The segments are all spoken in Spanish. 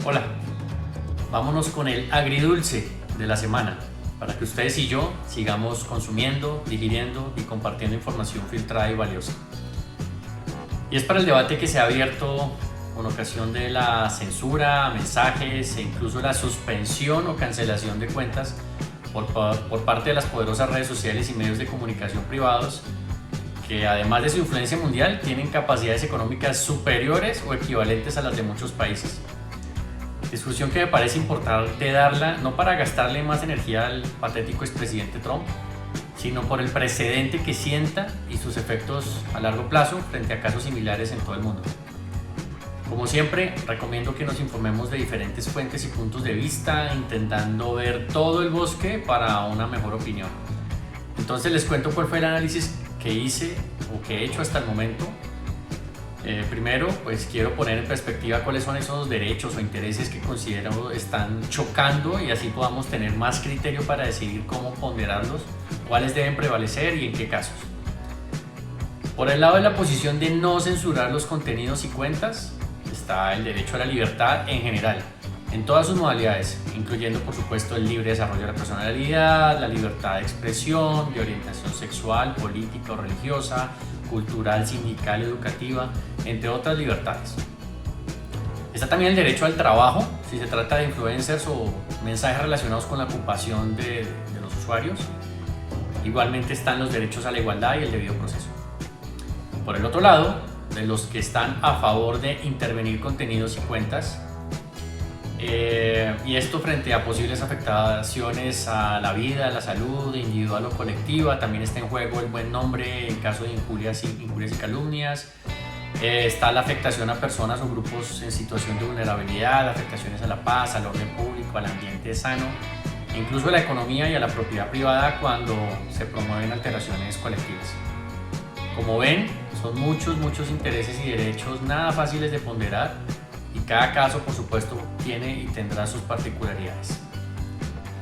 Hola, vámonos con el agridulce de la semana para que ustedes y yo sigamos consumiendo, digiriendo y compartiendo información filtrada y valiosa. Y es para el debate que se ha abierto con ocasión de la censura, mensajes e incluso la suspensión o cancelación de cuentas por parte de las poderosas redes sociales y medios de comunicación privados que, además de su influencia mundial, tienen capacidades económicas superiores o equivalentes a las de muchos países. Discusión que me parece importante darla, no para gastarle más energía al patético expresidente Trump, sino por el precedente que sienta y sus efectos a largo plazo frente a casos similares en todo el mundo. Como siempre, recomiendo que nos informemos de diferentes fuentes y puntos de vista, intentando ver todo el bosque para una mejor opinión. Entonces les cuento cuál fue el análisis que hice o que he hecho hasta el momento. Primero, pues quiero poner en perspectiva cuáles son esos derechos o intereses que considero están chocando y así podamos tener más criterio para decidir cómo ponderarlos, cuáles deben prevalecer y en qué casos. Por el lado de la posición de no censurar los contenidos y cuentas, está el derecho a la libertad en general, en todas sus modalidades, incluyendo por supuesto el libre desarrollo de la personalidad, la libertad de expresión, de orientación sexual, política o religiosa, cultural, sindical, educativa, entre otras libertades. Está también el derecho al trabajo, si se trata de influencers o mensajes relacionados con la ocupación de los usuarios. Igualmente están los derechos a la igualdad y el debido proceso. Por el otro lado, de los que están a favor de intervenir contenidos y cuentas, y esto frente a posibles afectaciones a la vida, a la salud individual o colectiva. También está en juego el buen nombre en caso de injurias y calumnias. Está la afectación a personas o grupos en situación de vulnerabilidad, afectaciones a la paz, al orden público, al ambiente sano, e incluso a la economía y a la propiedad privada cuando se promueven alteraciones colectivas. Como ven, son muchos intereses y derechos nada fáciles de ponderar, y cada caso, por supuesto, tiene y tendrá sus particularidades.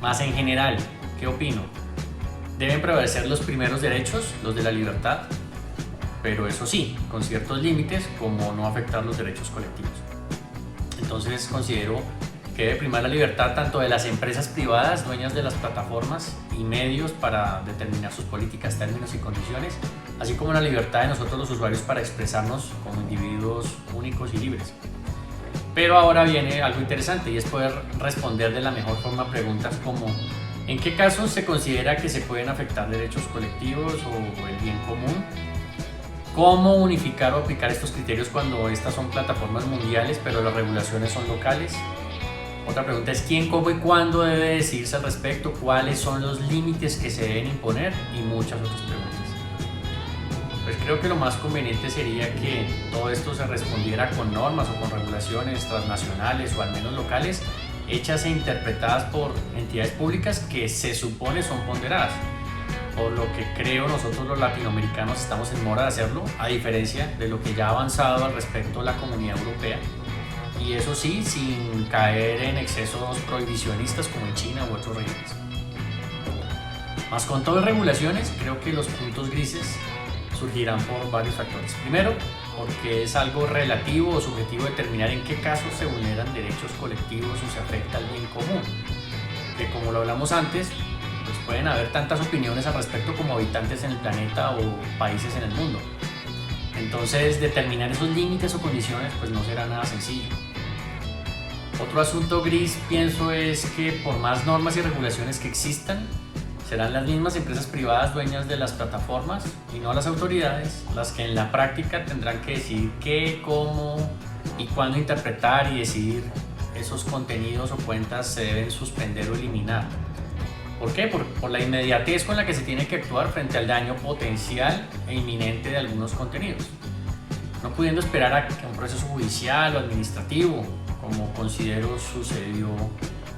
Más en general, ¿qué opino? Deben prevalecer los primeros derechos, los de la libertad, pero eso sí, con ciertos límites, como no afectar los derechos colectivos. Entonces considero que debe primar la libertad tanto de las empresas privadas, dueñas de las plataformas y medios para determinar sus políticas, términos y condiciones, así como la libertad de nosotros los usuarios para expresarnos como individuos únicos y libres. Pero ahora viene algo interesante, y es poder responder de la mejor forma a preguntas como: ¿en qué casos se considera que se pueden afectar derechos colectivos o el bien común? ¿Cómo unificar o aplicar estos criterios cuando estas son plataformas mundiales pero las regulaciones son locales? Otra pregunta es: ¿quién, cómo y cuándo debe decidirse al respecto? ¿Cuáles son los límites que se deben imponer? Y muchas otras preguntas. Pues creo que lo más conveniente sería que todo esto se respondiera con normas o con regulaciones transnacionales o al menos locales, hechas e interpretadas por entidades públicas que se supone son ponderadas. Por lo que creo nosotros los latinoamericanos estamos en mora de hacerlo, a diferencia de lo que ya ha avanzado al respecto la Comunidad Europea. Y eso sí, sin caer en excesos prohibicionistas como en China u otros regímenes. Más con todo en regulaciones, creo que los puntos grises surgirán por varios factores. Primero, porque es algo relativo o subjetivo determinar en qué casos se vulneran derechos colectivos o se afecta al bien común. Que como lo hablamos antes, pues pueden haber tantas opiniones al respecto como habitantes en el planeta o países en el mundo. Entonces, determinar esos límites o condiciones pues no será nada sencillo. Otro asunto gris, pienso, es que por más normas y regulaciones que existan, serán las mismas empresas privadas dueñas de las plataformas y no las autoridades las que en la práctica tendrán que decidir qué, cómo y cuándo interpretar y decidir esos contenidos o cuentas se deben suspender o eliminar. ¿Por qué? Por la inmediatez con la que se tiene que actuar frente al daño potencial e inminente de algunos contenidos, no pudiendo esperar a un proceso judicial o administrativo, como considero sucedió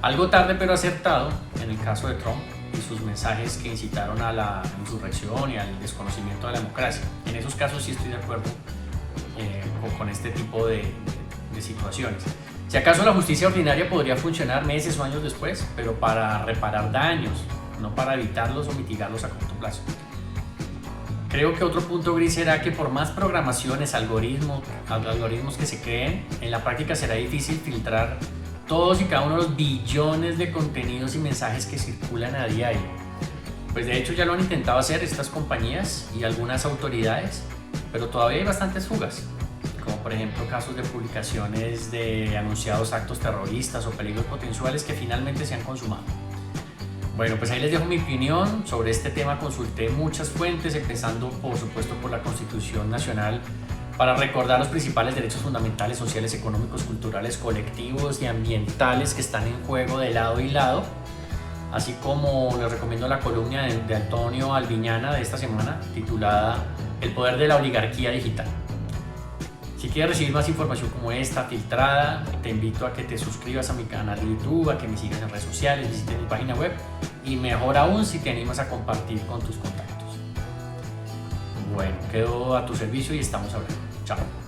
algo tarde pero acertado en el caso de Trump y sus mensajes que incitaron a la insurrección y al desconocimiento de la democracia. En esos casos sí estoy de acuerdo con este tipo de situaciones. Si acaso la justicia ordinaria podría funcionar meses o años después, pero para reparar daños, no para evitarlos o mitigarlos a corto plazo. Creo que otro punto gris será que por más programaciones, algoritmos que se creen, en la práctica será difícil filtrar todos y cada uno de los billones de contenidos y mensajes que circulan a diario. Pues de hecho ya lo han intentado hacer estas compañías y algunas autoridades, pero todavía hay bastantes fugas, como por ejemplo casos de publicaciones de anunciados actos terroristas o peligros potenciales que finalmente se han consumado. Bueno, pues ahí les dejo mi opinión sobre este tema. Consulté muchas fuentes, empezando por supuesto por la Constitución Nacional, para recordar los principales derechos fundamentales, sociales, económicos, culturales, colectivos y ambientales que están en juego de lado y lado, así como les recomiendo la columna de Antonio Albiñana de esta semana, titulada El poder de la oligarquía digital. Si quieres recibir más información como esta, filtrada, te invito a que te suscribas a mi canal de YouTube, a que me sigas en redes sociales, visites mi página web y mejor aún si te animas a compartir con tus contactos. Bueno, quedo a tu servicio y estamos hablando. Chao.